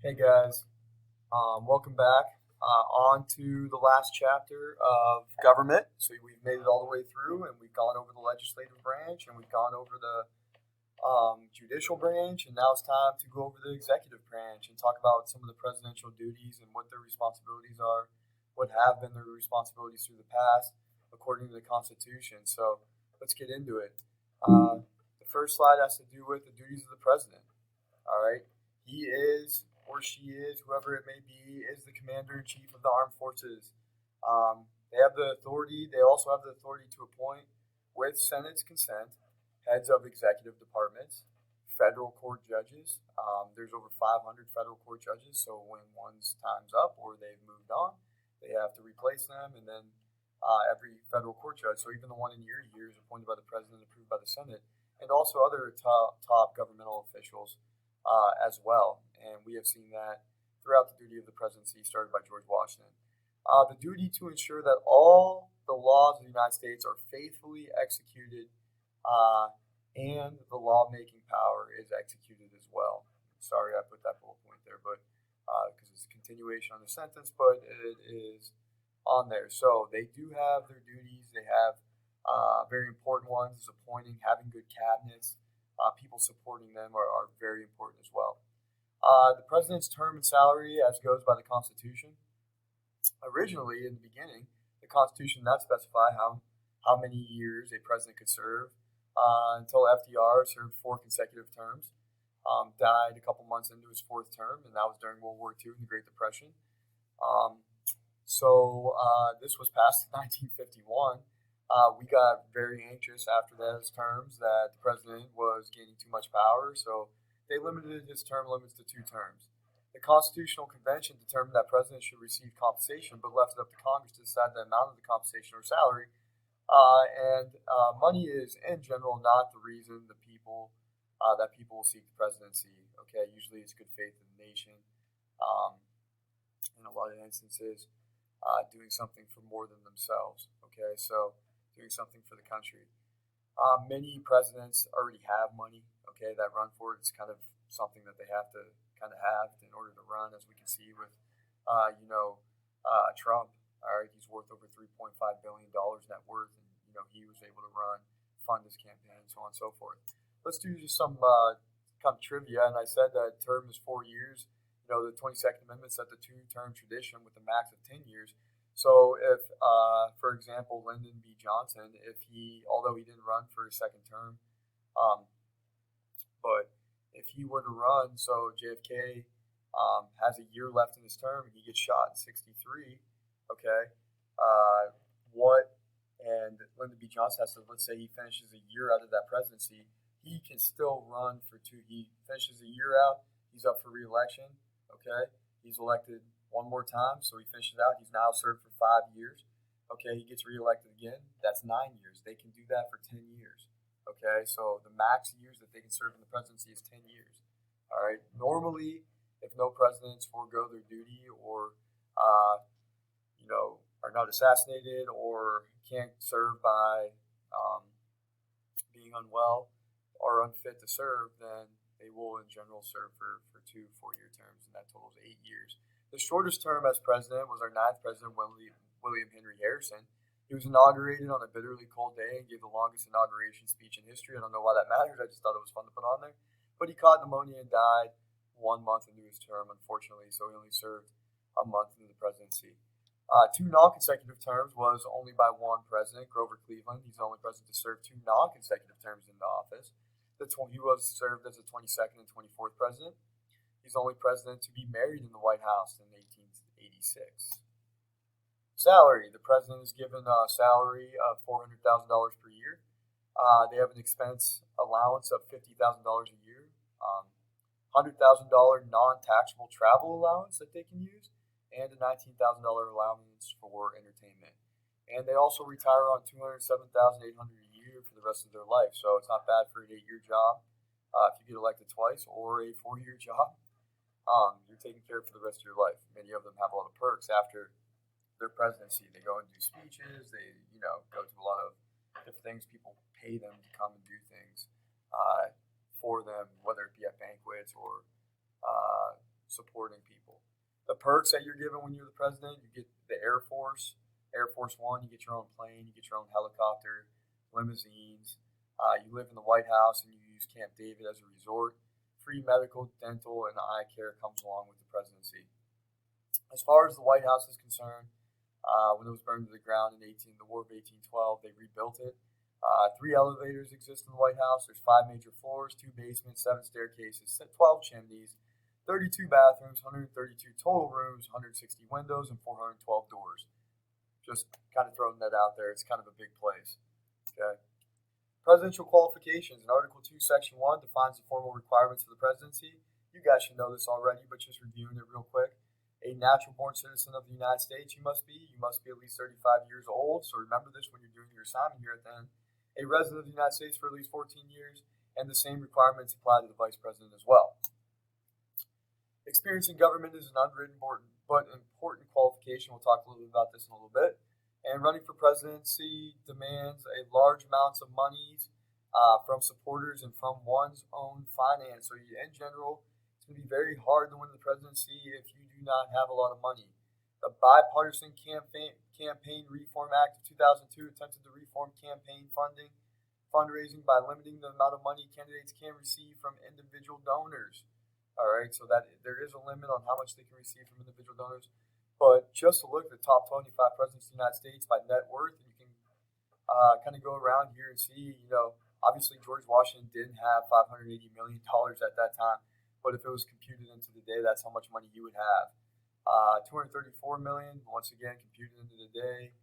Hey guys, welcome back. On to the last chapter of government. So we've made it all the way through, and we've gone over the legislative branch, and we've gone over the judicial branch, and now it's time to go over the executive branch and talk about some of the presidential duties and what their responsibilities are, what have been their responsibilities through the past, according to the Constitution. So let's get into it. The first slide has to do with the duties of the president. All right. He is, or she is, whoever it may be, is the commander in chief of the armed forces. They have the authority. They also have the authority to appoint, with Senate's consent, heads of executive departments, federal court judges. There's over 500 federal court judges, so when one's time's up or they've moved on, they have to replace them, and then every federal court judge, so even the one in your year, is appointed by the president, approved by the Senate, and also other top governmental officials as well. And we have seen that throughout the duty of the presidency, started by George Washington. The duty to ensure that all the laws of the United States are faithfully executed and the lawmaking power is executed as well. Sorry I put that bullet point there, but because it's a continuation on the sentence, but it is on there. So they do have their duties. They have very important ones, is appointing, having good cabinets. People supporting them are very important as well. The president's term and salary, as goes by the Constitution. Originally, in the beginning, the Constitution did not specify how many years a president could serve until FDR served 4 consecutive terms. Died a couple months into his 4th term, and that was during World War II and the Great Depression. This was passed in 1951. We got very anxious after those terms that the president was gaining too much power, so they limited his term limits to 2 terms. The Constitutional Convention determined that presidents should receive compensation, but left it up to Congress to decide the amount of the compensation or salary. Money is, in general, not the reason that people will seek the presidency. Okay, usually it's good faith in the nation. In a lot of instances, doing something for more than themselves. Okay, so doing something for the country. Many presidents already have money, okay, that run for it. It's kind of something that they have to kind of have in order to run, as we can see with, Trump. All right, he's worth over $3.5 billion net worth, and, he was able to fund his campaign, so on and so forth. Let's do just some kind of trivia, and I said that term is 4 years. The 22nd Amendment set the 2-term tradition with a max of 10 years. So if, for example, Lyndon B. Johnson, although he didn't run for his 2nd term, but if he were to run, so JFK has a year left in his term, and he gets shot in 63, okay, and Lyndon B. Johnson has to, let's say he finishes a year out of that presidency, he can still run for 2, he finishes a year out, he's up for re-election, okay, he's elected one more time, so he finishes out. He's now served for 5 years. Okay, he gets reelected again. That's 9 years. They can do that for 10 years. Okay, so the max years that they can serve in the presidency is 10 years. All right. Normally, if no presidents forego their duty or, are not assassinated or can't serve by being unwell or unfit to serve, then they will in general serve for 2 4-year terms, and that totals 8 years. The shortest term as president was our 9th president, William Henry Harrison. He was inaugurated on a bitterly cold day and gave the longest inauguration speech in history. I don't know why that matters. I just thought it was fun to put on there. But he caught pneumonia and died 1 month into his term, unfortunately, so he only served a month into the presidency. 2 non-consecutive terms was only by 1 president, Grover Cleveland. He's the only president to serve 2 non-consecutive terms in the office. He was served as the 22nd and 24th president. He's the only president to be married in the White House in 1886. Salary. The president is given a salary of $400,000 per year. They have an expense allowance of $50,000 a year. $100,000 non-taxable travel allowance that they can use, and a $19,000 allowance for entertainment. And they also retire on $207,800 a year for the rest of their life. So it's not bad for an 8-year job if you get elected twice, or a 4-year job. You're taken care of for the rest of your life. Many of them have a lot of perks after their presidency. They go and do speeches. They, go to a lot of different things. People pay them to come and do things for them, whether it be at banquets or supporting people. The perks that you're given when you're the president, you get the Air Force One, you get your own plane, you get your own helicopter, limousines. You live in the White House and you use Camp David as a resort. Free medical, dental, and eye care comes along with the presidency. As far as the White House is concerned, when it was burned to the ground in the War of 1812, they rebuilt it. 3 elevators exist in the White House. There's 5 major floors, 2 basements, 7 staircases, 12 chimneys, 32 bathrooms, 132 total rooms, 160 windows, and 412 doors. Just kind of throwing that out there. It's kind of a big place. Okay. Presidential qualifications. In Article 2, Section 1 defines the formal requirements for the presidency. You guys should know this already, but just reviewing it real quick. A natural-born citizen of the United States, you must be at least 35 years old, so remember this when you're doing your assignment here at the end. A resident of the United States for at least 14 years, and the same requirements apply to the Vice President as well. Experience in government is an unwritten but important qualification. We'll talk a little bit about this in a little bit. And running for presidency demands a large amounts of monies from supporters and from one's own finance. So in general, it's going to be very hard to win the presidency if you do not have a lot of money. The Bipartisan Campaign Reform Act of 2002 attempted to reform campaign fundraising by limiting the amount of money candidates can receive from individual donors. All right, so that there is a limit on how much they can receive from individual donors. But just to look at the top 25 presidents of the United States by net worth, and you can kind of go around here and see, obviously George Washington didn't have $580 million at that time. But if it was computed into the day, that's how much money he would have. 234 million, once again, computed into the day.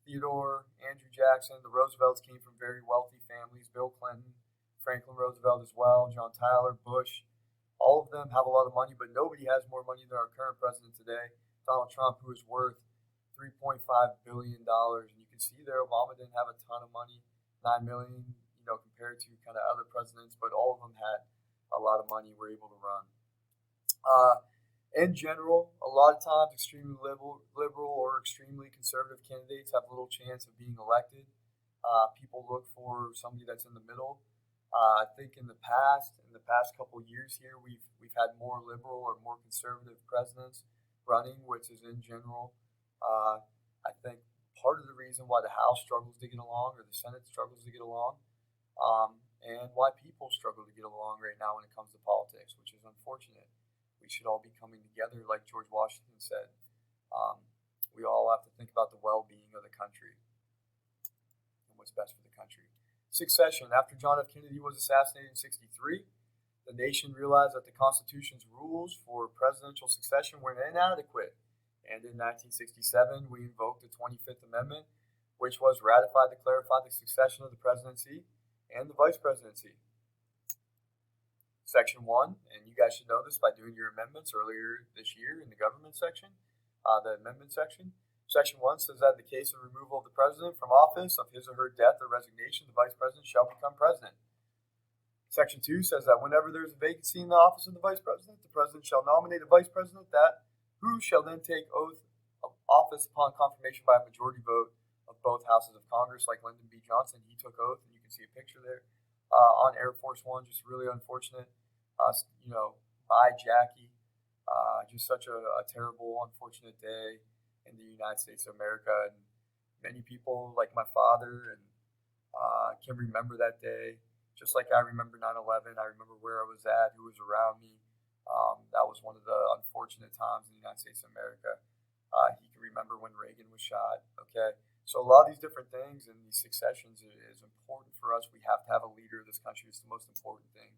Theodore, Andrew Jackson, the Roosevelts came from very wealthy families. Bill Clinton, Franklin Roosevelt as well, John Tyler, Bush. All of them have a lot of money, but nobody has more money than our current president today, Donald Trump, who is worth $3.5 billion. And you can see there, Obama didn't have a ton of money, $9 million, compared to kind of other presidents, but all of them had a lot of money, were able to run. In general, a lot of times extremely liberal or extremely conservative candidates have little chance of being elected. People look for somebody that's in the middle. I think in the past couple of years here, we've had more liberal or more conservative presidents running, which is in general, I think part of the reason why the House struggles to get along or the Senate struggles to get along, and why people struggle to get along right now when it comes to politics, which is unfortunate. We should all be coming together, like George Washington said. We all have to think about the well-being of the country and what's best for the country. Succession. After John F. Kennedy was assassinated in 1963, the nation realized that the Constitution's rules for presidential succession were inadequate. And in 1967, we invoked the 25th Amendment, which was ratified to clarify the succession of the presidency and the vice presidency. Section 1, and you guys should know this by doing your amendments earlier this year in the government section, the amendment section. Section 1 says that in the case of removal of the president from office, of his or her death or resignation, the vice president shall become president. Section 2 says that whenever there is a vacancy in the office of the vice president, the president shall nominate a vice president who shall then take oath of office upon confirmation by a majority vote of both houses of Congress, like Lyndon B. Johnson. He took oath, and you can see a picture there on Air Force One. Just really unfortunate. Bye, Jackie. Just such a terrible, unfortunate day in the United States of America. And many people, like my father, and can remember that day. Just like I remember 9/11, I remember where I was at, who was around me. That was one of the unfortunate times in the United States of America. He can remember when Reagan was shot. Okay, so a lot of these different things and these successions is important for us. We have to have a leader of this country. It's the most important thing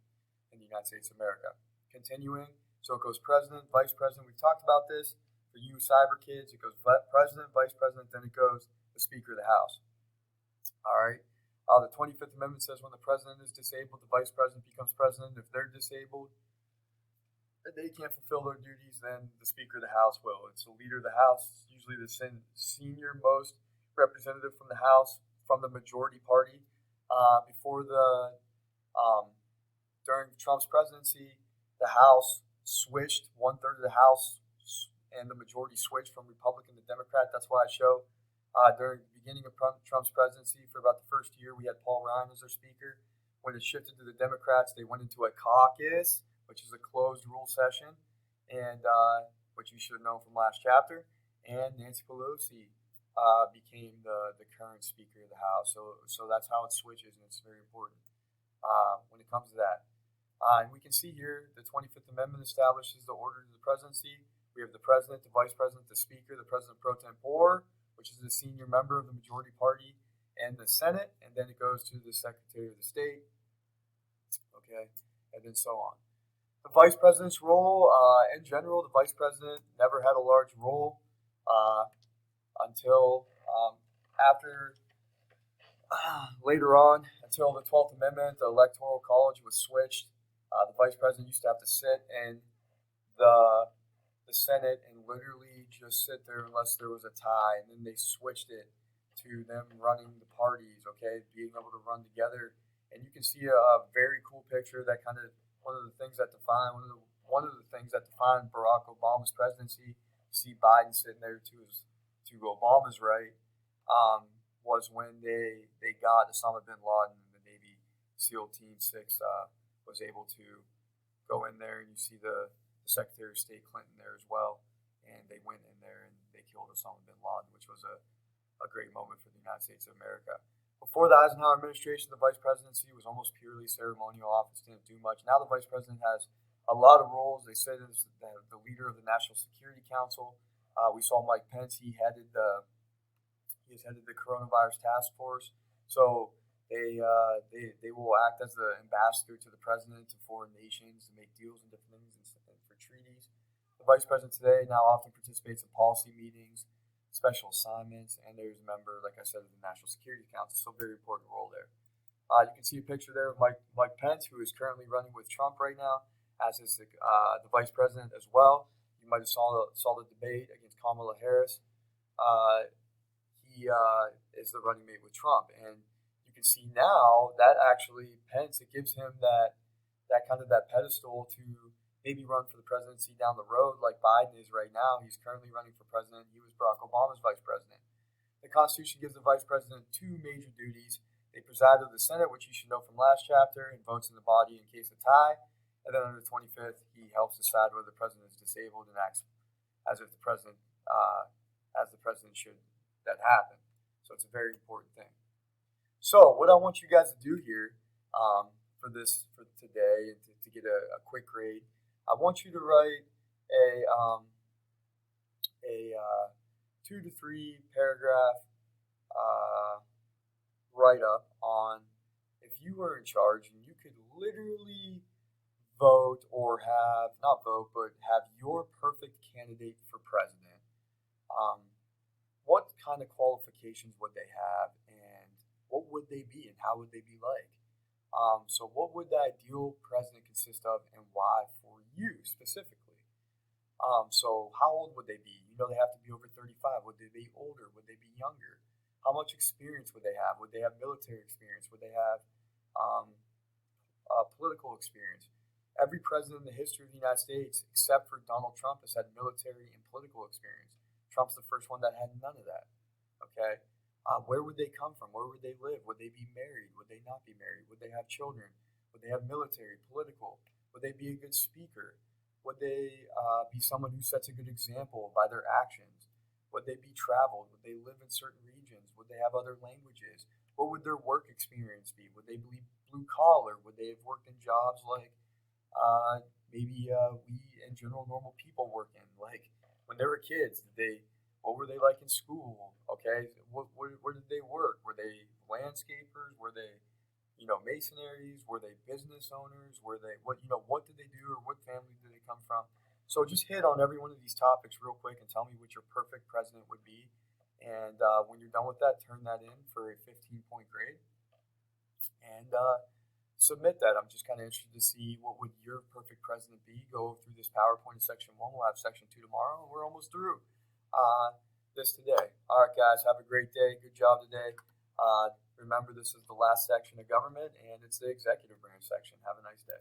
in the United States of America. Continuing, so it goes president, vice president. We've talked about this. For you cyber kids, it goes president, vice president, then it goes the Speaker of the House. All right. The 25th Amendment says when the president is disabled, the vice president becomes president. If they're disabled and they can't fulfill their duties, then the Speaker of the House will. It's the leader of the House, usually the senior most representative from the House, from the majority party. During Trump's presidency, the House switched, 1/3 of the House and the majority switched from Republican to Democrat. That's why I show during the beginning of Trump's presidency, for about the first year, we had Paul Ryan as our speaker. When it shifted to the Democrats, they went into a caucus, which is a closed rule session. and which you should have known from last chapter. And Nancy Pelosi became the current Speaker of the House. So that's how it switches, and it's very important when it comes to that. And we can see here the 25th Amendment establishes the order to the presidency. We have the president, the vice president, the speaker, the president pro tempore, which is the senior member of the majority party, and the Senate, and then it goes to the Secretary of the State, okay, and then so on. The vice president's role, in general, the vice president never had a large role until after later on, until the 12th Amendment, the Electoral College was switched. The vice president used to have to sit in the Senate and literally just sit there unless there was a tie, and then they switched it to them running the parties, okay, being able to run together. And you can see a very cool picture that kind of one of the things that define Barack Obama's presidency. You see Biden sitting there to Obama's right, was when they got Osama bin Laden, and the Navy SEAL Team 6 was able to go in there, and you see the Secretary of State Clinton there as well, and they went in there and they killed Osama bin Laden, which was a great moment for the United States of America. Before the Eisenhower administration, the vice presidency was almost purely ceremonial office, didn't do much. Now the vice president has a lot of roles. They said it's the leader of the National Security Council. We saw Mike Pence. He headed the coronavirus task force. So they will act as the ambassador to the president to foreign nations to make deals and different things and for treaties. The vice president today now often participates in policy meetings, special assignments, and there's a member, like I said, of the National Security Council. So very important role there. You can see a picture there of Mike Pence, who is currently running with Trump right now, as is the vice president as well. You might have saw the debate against Kamala Harris. He is the running mate with Trump, and you can see now that actually Pence, it gives him that pedestal to maybe run for the presidency down the road, like Biden is right now. He's currently running for president. He was Barack Obama's vice president. The Constitution gives the vice president two major duties. They preside over the Senate, which you should know from last chapter, and votes in the body in case of tie. And then under the 25th, he helps decide whether the president is disabled and acts as if the president should that happen. So it's a very important thing. So what I want you guys to do here for today, and to get a quick grade, I want you to write a 2 to 3 paragraph write-up on if you were in charge and you could literally vote or have your perfect candidate for president. What kind of qualifications would they have, and what would they be, and how would they be like? So what would the ideal president consist of, and why for you specifically? So how old would they be? They have to be over 35. Would they be older? Would they be younger? How much experience would they have? Would they have military experience? Would they have political experience? Every president in the history of the United States, except for Donald Trump, has had military and political experience. Trump's the first one that had none of that. Okay? Where would they come from? Where would they live? Would they be married? Would they not be married? Would they have children? Would they have military, political? Would they be a good speaker? Would they be someone who sets a good example by their actions? Would they be traveled? Would they live in certain regions? Would they have other languages? What would their work experience be? Would they be blue collar? Would they have worked in jobs like maybe we in general normal people work in? Like when they were kids, what were they like in school? Okay, where did they work? Were they landscapers? Were they masonaries? Were they business owners? Were they what did they do, or what family did they come from? So just hit on every one of these topics real quick and tell me what your perfect president would be. And when you're done with that, turn that in for a 15-point grade and submit that. I'm just kind of interested to see what would your perfect president be. Go through this PowerPoint in section 1. We'll have section 2 tomorrow, and we're almost through this today. All right, guys, have a great day. Good job today. Remember, this is the last section of government, and it's the executive branch section. Have a nice day.